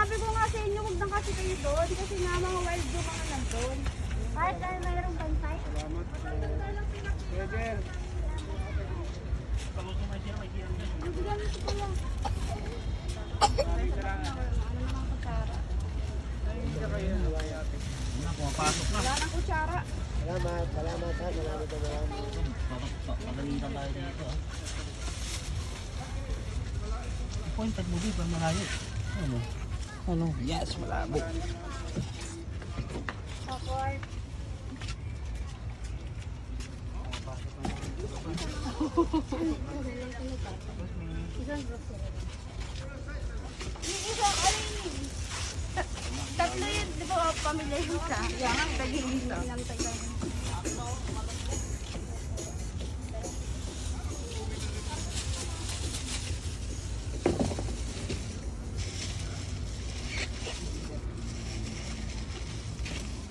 sabi ko nga sa inyo, huwag na kasi kayo doon. Kasi nga mga wild yung mga nandun. Kahit na mayroong bantay. Salamat. Roger. Bigyan mo si Kuya. Ano naman kutsara? Wala nang kutsara. Salamat. Salamat ha. Salamat na marami. Pagalitan tayo dito ah. Pointed mo dito, malayo. Ano? Ano? Yes, malabo. Support. Yung isa, alin yun? Tatlo yun, di ba pamilya yung isa? Yan, taging isa.